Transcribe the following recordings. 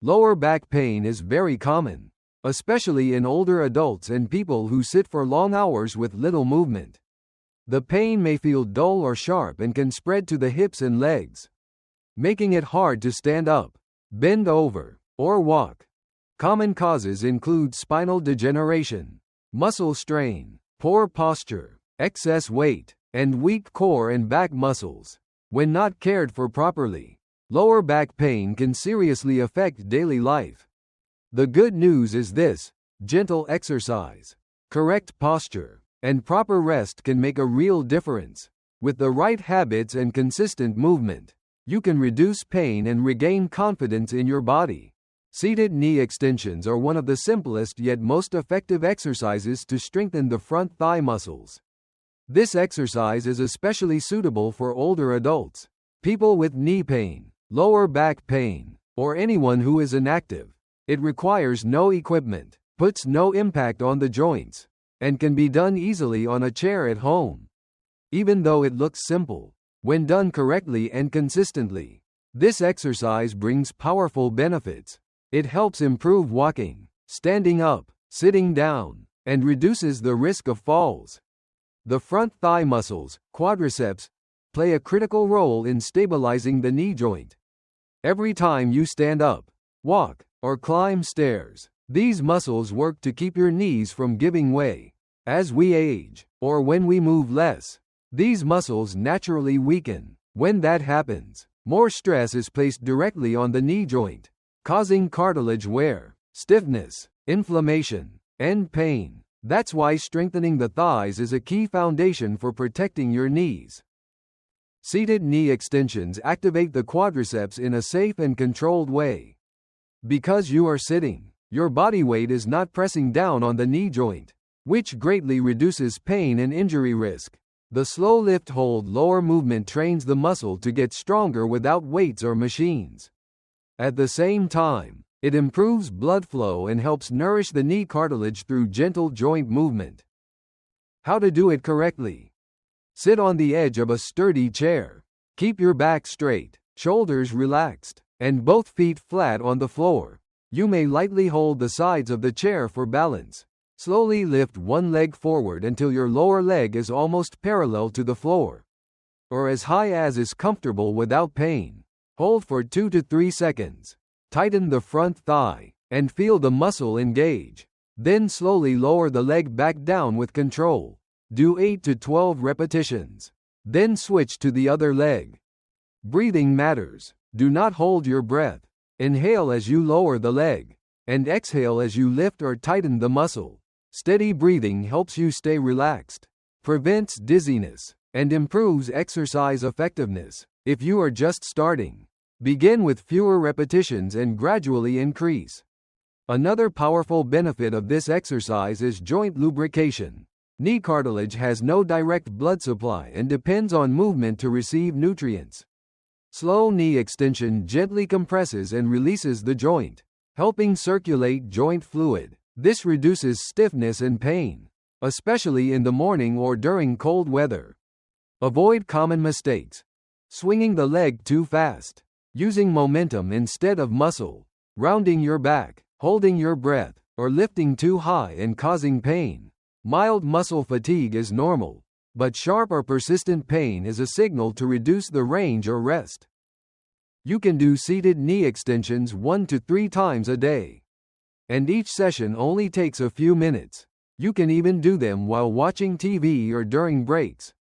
Lower back pain is very common, especially in older adults and people who sit for long hours with little movement. The pain may feel dull or sharp and can spread to the hips and legs, making it hard to stand up, bend over, or walk. Common causes include spinal degeneration, muscle strain, poor posture, excess weight, and weak core and back muscles. When not cared for properly, lower back pain can seriously affect daily life. The good news is this: gentle exercise, correct posture, and proper rest can make a real difference. With the right habits and consistent movement, you can reduce pain and regain confidence in your body. Seated knee extensions are one of the simplest yet most effective exercises to strengthen the front thigh muscles. This exercise is especially suitable for older adults, people with knee pain, lower back pain, or anyone who is inactive. It requires no equipment, puts no impact on the joints, and can be done easily on a chair at home. Even though it looks simple, when done correctly and consistently, this exercise brings powerful benefits. It helps improve walking, standing up, sitting down, and reduces the risk of falls. The front thigh muscles, quadriceps, play a critical role in stabilizing the knee joint. Every time you stand up, walk, or climb stairs, these muscles work to keep your knees from giving way. As we age, or when we move less, these muscles naturally weaken. When that happens, more stress is placed directly on the knee joint, causing cartilage wear, stiffness, inflammation, and pain. That's why strengthening the thighs is a key foundation for protecting your knees. Seated knee extensions activate the quadriceps in a safe and controlled way. Because you are sitting, your body weight is not pressing down on the knee joint, which greatly reduces pain and injury risk. The slow lift-hold lower movement trains the muscle to get stronger without weights or machines. At the same time, it improves blood flow and helps nourish the knee cartilage through gentle joint movement. How to do it correctly? Sit on the edge of a sturdy chair. Keep your back straight, shoulders relaxed, and both feet flat on the floor. You may lightly hold the sides of the chair for balance. Slowly lift one leg forward until your lower leg is almost parallel to the floor, or as high as is comfortable without pain. Hold for 2 to 3 seconds. Tighten the front thigh, and feel the muscle engage. Then slowly lower the leg back down with control. Do 8 to 12 repetitions. Then switch to the other leg. Breathing matters. Do not hold your breath. Inhale as you lower the leg, and exhale as you lift or tighten the muscle. Steady breathing helps you stay relaxed, prevents dizziness, and improves exercise effectiveness. If you are just starting, begin with fewer repetitions and gradually increase. Another powerful benefit of this exercise is joint lubrication. Knee cartilage has no direct blood supply and depends on movement to receive nutrients. Slow knee extension gently compresses and releases the joint, helping circulate joint fluid. This reduces stiffness and pain, especially in the morning or during cold weather. Avoid common mistakes: swinging the leg too fast, using momentum instead of muscle, rounding your back, holding your breath, or lifting too high and causing pain. Mild muscle fatigue is normal, but sharp or persistent pain is a signal to reduce the range or rest. You can do seated knee extensions 1 to 3 times a day, and each session only takes a few minutes. You can even do them while watching TV or during breaks.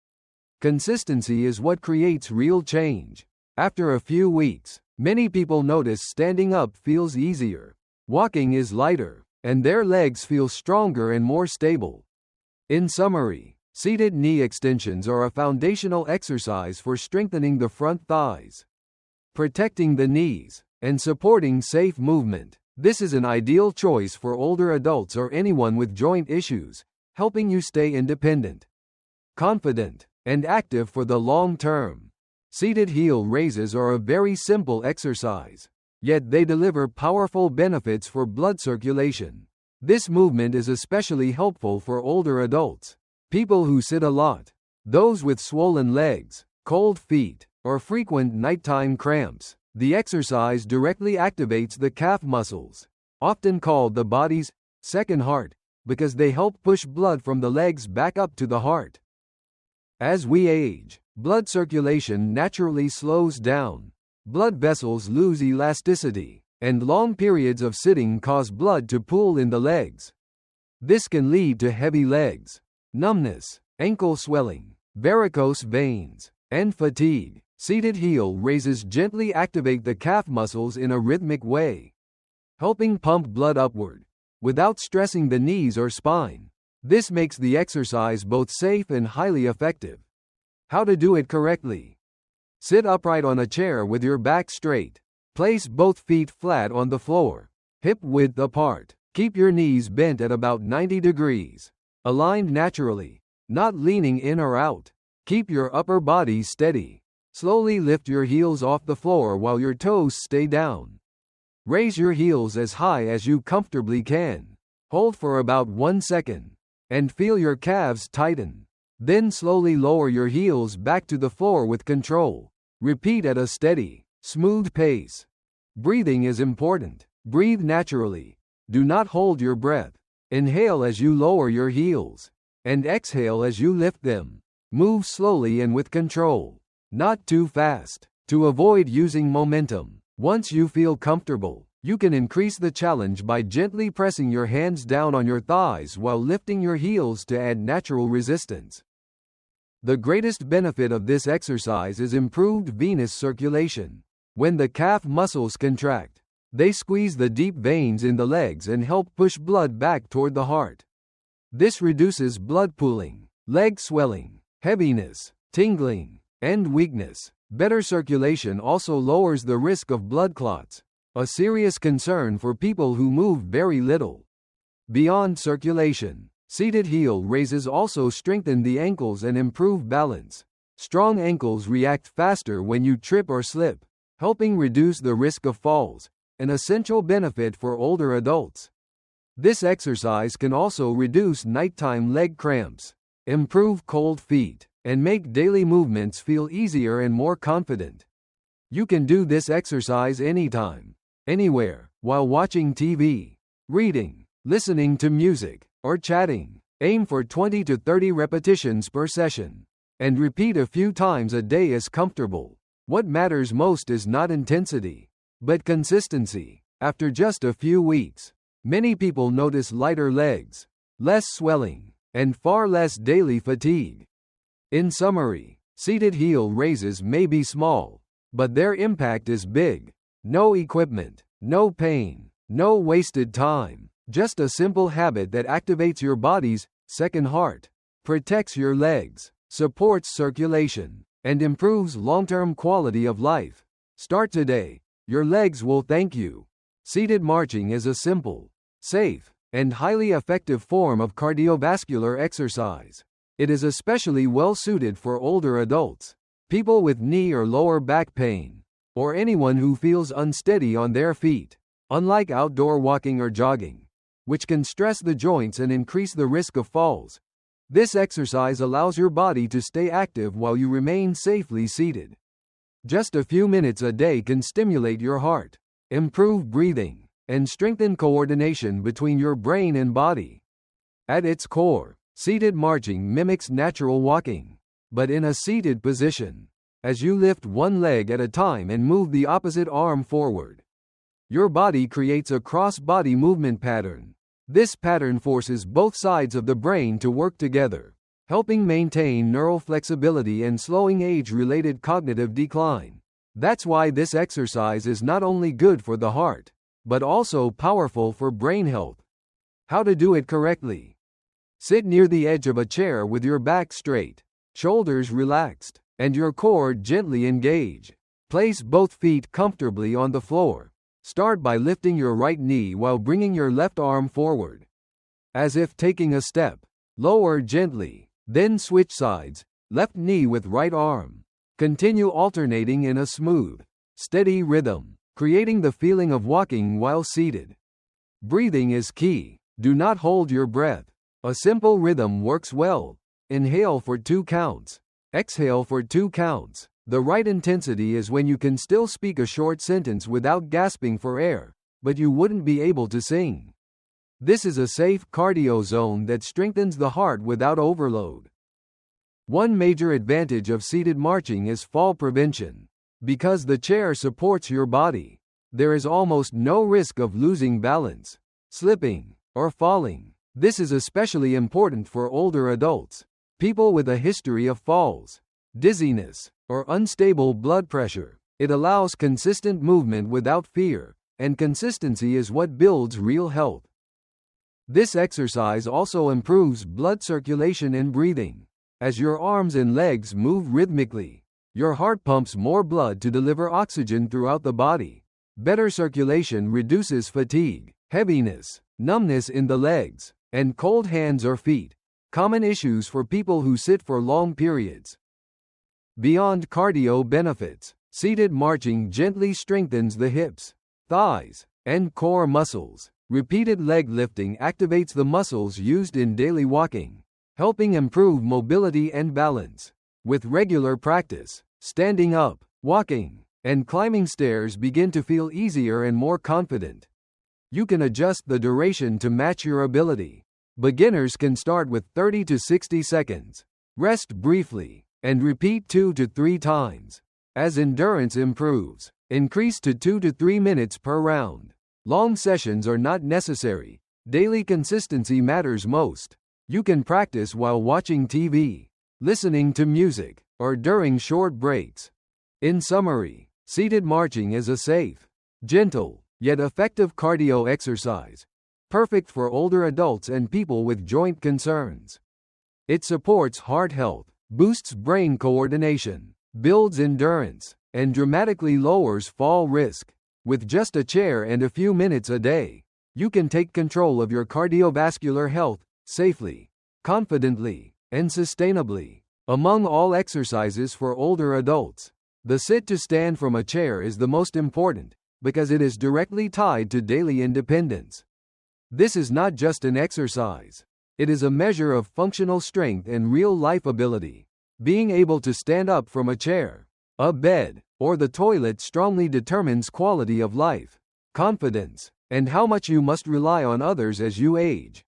Consistency is what creates real change. After a few weeks, many people notice standing up feels easier, walking is lighter, and their legs feel stronger and more stable. In summary, seated knee extensions are a foundational exercise for strengthening the front thighs, protecting the knees, and supporting safe movement. This is an ideal choice for older adults or anyone with joint issues, helping you stay independent, confident, and active for the long term. Seated heel raises are a very simple exercise, yet they deliver powerful benefits for blood circulation. This movement is especially helpful for older adults, people who sit a lot, those with swollen legs, cold feet, or frequent nighttime cramps. The exercise directly activates the calf muscles, often called the body's second heart, because they help push blood from the legs back up to the heart. As we age, blood circulation naturally slows down. Blood vessels lose elasticity, and long periods of sitting cause blood to pool in the legs. This can lead to heavy legs, numbness, ankle swelling, varicose veins, and fatigue. Seated heel raises gently activate the calf muscles in a rhythmic way, helping pump blood upward, without stressing the knees or spine. This makes the exercise both safe and highly effective. How to do it correctly. Sit upright on a chair with your back straight. Place both feet flat on the floor, hip width apart. Keep your knees bent at about 90 degrees, aligned naturally, not leaning in or out. Keep your upper body steady. Slowly lift your heels off the floor while your toes stay down. Raise your heels as high as you comfortably can. Hold for about 1 second, and feel your calves tighten. Then slowly lower your heels back to the floor with control. Repeat at a steady, smooth pace. Breathing is important. Breathe naturally. Do not hold your breath. Inhale as you lower your heels, and exhale as you lift them. Move slowly and with control, not too fast, to avoid using momentum. Once you feel comfortable, you can increase the challenge by gently pressing your hands down on your thighs while lifting your heels to add natural resistance. The greatest benefit of this exercise is improved venous circulation. When the calf muscles contract, they squeeze the deep veins in the legs and help push blood back toward the heart. This reduces blood pooling, leg swelling, heaviness, tingling, and weakness. Better circulation also lowers the risk of blood clots, a serious concern for people who move very little. Beyond circulation, seated heel raises also strengthen the ankles and improve balance. Strong ankles react faster when you trip or slip, helping reduce the risk of falls, an essential benefit for older adults. This exercise can also reduce nighttime leg cramps, improve cold feet, and make daily movements feel easier and more confident. You can do this exercise anytime, anywhere, while watching TV, reading, listening to music, or chatting. Aim for 20 to 30 repetitions per session, and repeat a few times a day as comfortable. What matters most is not intensity, but consistency. After just a few weeks, many people notice lighter legs, less swelling, and far less daily fatigue. In summary, seated heel raises may be small, but their impact is big. No equipment, no pain, no wasted time. Just a simple habit that activates your body's second heart, protects your legs, supports circulation, and improves long-term quality of life. Start today. Your legs will thank you. Seated marching is a simple, safe, and highly effective form of cardiovascular exercise. It is especially well suited for older adults, people with knee or lower back pain, or anyone who feels unsteady on their feet. Unlike outdoor walking or jogging, which can stress the joints and increase the risk of falls, this exercise allows your body to stay active while you remain safely seated. Just a few minutes a day can stimulate your heart, improve breathing, and strengthen coordination between your brain and body. At its core, seated marching mimics natural walking, but in a seated position, as you lift one leg at a time and move the opposite arm forward. Your body creates a cross-body movement pattern. This pattern forces both sides of the brain to work together, helping maintain neural flexibility and slowing age-related cognitive decline. That's why this exercise is not only good for the heart, but also powerful for brain health. How to do it correctly. Sit near the edge of a chair with your back straight, shoulders relaxed, and your core gently engaged. Place both feet comfortably on the floor. Start by lifting your right knee while bringing your left arm forward, as if taking a step. Lower gently, then switch sides, left knee with right arm. Continue alternating in a smooth, steady rhythm, creating the feeling of walking while seated. Breathing is key. Do not hold your breath. A simple rhythm works well. Inhale for 2 counts. Exhale for 2 counts. The right intensity is when you can still speak a short sentence without gasping for air, but you wouldn't be able to sing. This is a safe cardio zone that strengthens the heart without overload. One major advantage of seated marching is fall prevention. Because the chair supports your body, there is almost no risk of losing balance, slipping, or falling. This is especially important for older adults, people with a history of falls, dizziness, or unstable blood pressure. It allows consistent movement without fear, and consistency is what builds real health. This exercise also improves blood circulation and breathing. As your arms and legs move rhythmically, your heart pumps more blood to deliver oxygen throughout the body. Better circulation reduces fatigue, heaviness, numbness in the legs, and cold hands or feet, common issues for people who sit for long periods. Beyond cardio benefits, seated marching gently strengthens the hips, thighs, and core muscles. Repeated leg lifting activates the muscles used in daily walking, helping improve mobility and balance. With regular practice, standing up, walking, and climbing stairs begin to feel easier and more confident. You can adjust the duration to match your ability. Beginners can start with 30 to 60 seconds, rest briefly, and repeat 2 to 3 times. As endurance improves, increase to 2 to 3 minutes per round. Long sessions are not necessary. Daily consistency matters most. You can practice while watching TV, listening to music, or during short breaks. In summary, seated marching is a safe, gentle, yet effective cardio exercise, perfect for older adults and people with joint concerns. It supports heart health, boosts brain coordination, builds endurance, and dramatically lowers fall risk. With just a chair and a few minutes a day, you can take control of your cardiovascular health safely, confidently, and sustainably. Among all exercises for older adults, the sit to stand from a chair is the most important, because it is directly tied to daily independence. This is not just an exercise. It is a measure of functional strength and real-life ability. Being able to stand up from a chair, a bed, or the toilet strongly determines quality of life, confidence, and how much you must rely on others as you age.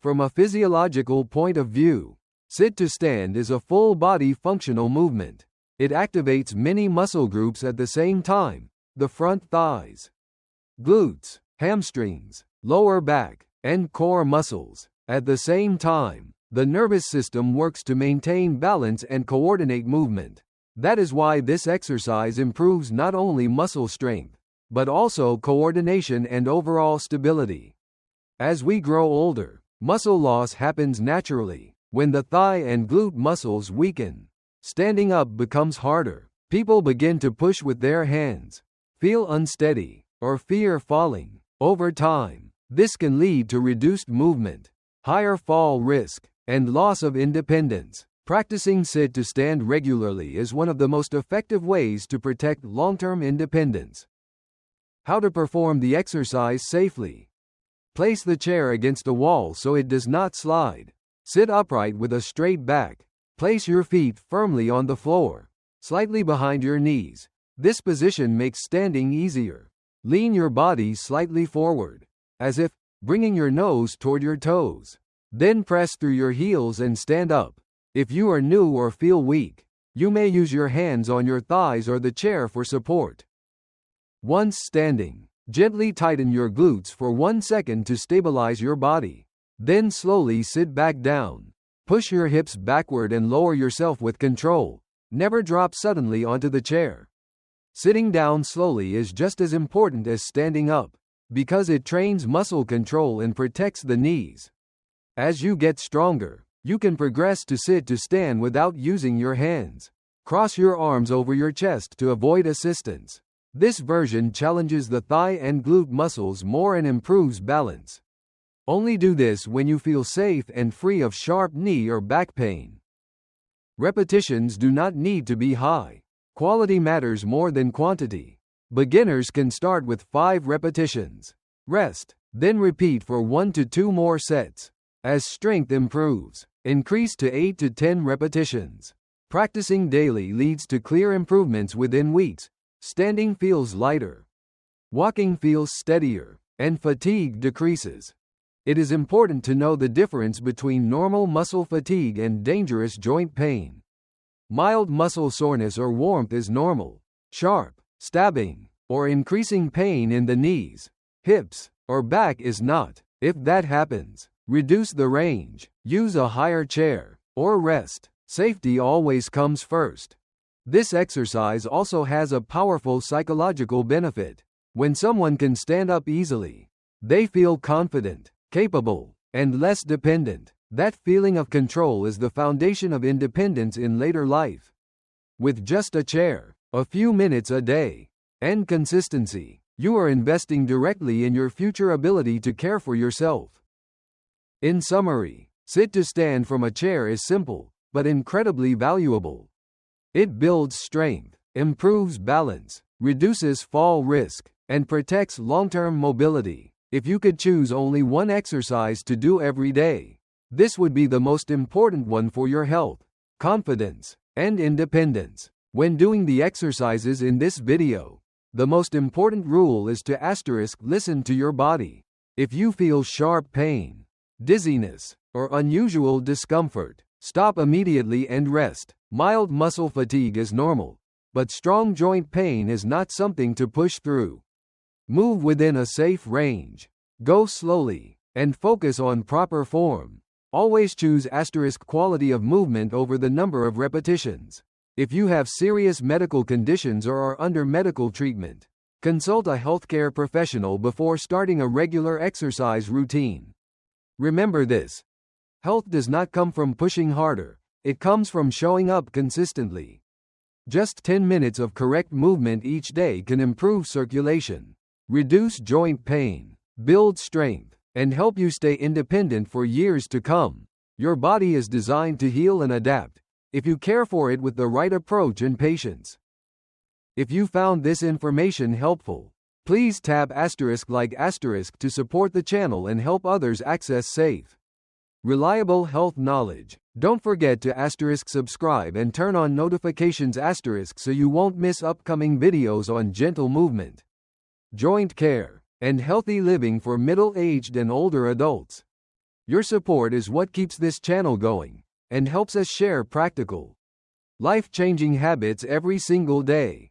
From a physiological point of view, sit to stand is a full-body functional movement. It activates many muscle groups at the same time: the front thighs, glutes, hamstrings, lower back, and core muscles. At the same time, the nervous system works to maintain balance and coordinate movement. That is why this exercise improves not only muscle strength, but also coordination and overall stability. As we grow older, muscle loss happens naturally. When the thigh and glute muscles weaken, standing up becomes harder. People begin to push with their hands, feel unsteady, or fear falling. Over time, this can lead to reduced movement, higher fall risk, and loss of independence. Practicing sit to stand regularly is one of the most effective ways to protect long-term independence. How to perform the exercise safely. Place the chair against a wall so it does not slide. Sit upright with a straight back. Place your feet firmly on the floor, slightly behind your knees. This position makes standing easier. Lean your body slightly forward, as if bringing your nose toward your toes. Then press through your heels and stand up. If you are new or feel weak, you may use your hands on your thighs or the chair for support. Once standing, gently tighten your glutes for 1 second to stabilize your body. Then slowly sit back down. Push your hips backward and lower yourself with control. Never drop suddenly onto the chair. Sitting down slowly is just as important as standing up, because it trains muscle control and protects the knees. As you get stronger, you can progress to sit to stand without using your hands. Cross your arms over your chest to avoid assistance. This version challenges the thigh and glute muscles more and improves balance. Only do this when you feel safe and free of sharp knee or back pain. Repetitions do not need to be high. Quality matters more than quantity. Beginners can start with 5 repetitions. Rest, then repeat for 1 to 2 more sets. As strength improves, increase to 8 to 10 repetitions. Practicing daily leads to clear improvements within weeks. Standing feels lighter. Walking feels steadier, and fatigue decreases. It is important to know the difference between normal muscle fatigue and dangerous joint pain. Mild muscle soreness or warmth is normal. Sharp, stabbing, or increasing pain in the knees, hips, or back is not. If that happens, reduce the range, use a higher chair, or rest. Safety always comes first. This exercise also has a powerful psychological benefit. When someone can stand up easily, they feel confident, capable, and less dependent. That feeling of control is the foundation of independence in later life. With just a chair, a few minutes a day, and consistency, you are investing directly in your future ability to care for yourself. In summary, sit to stand from a chair is simple, but incredibly valuable. It builds strength, improves balance, reduces fall risk, and protects long-term mobility. If you could choose only one exercise to do every day, this would be the most important one for your health, confidence, and independence. When doing the exercises in this video, the most important rule is to listen to your body. If you feel sharp pain, dizziness, or unusual discomfort, stop immediately and rest. Mild muscle fatigue is normal, but strong joint pain is not something to push through. Move within a safe range. Go slowly, and focus on proper form. Always choose quality of movement over the number of repetitions. If you have serious medical conditions or are under medical treatment, consult a healthcare professional before starting a regular exercise routine. Remember this: health does not come from pushing harder, it comes from showing up consistently. Just 10 minutes of correct movement each day can improve circulation, reduce joint pain, build strength, and help you stay independent for years to come. Your body is designed to heal and adapt, if you care for it with the right approach and patience. If you found this information helpful, please tap *like* to support the channel and help others access safe, reliable health knowledge. Don't forget to subscribe and turn on notifications so you won't miss upcoming videos on gentle movement, joint care, and healthy living for middle-aged and older adults. Your support is what keeps this channel going and helps us share practical, life-changing habits every single day.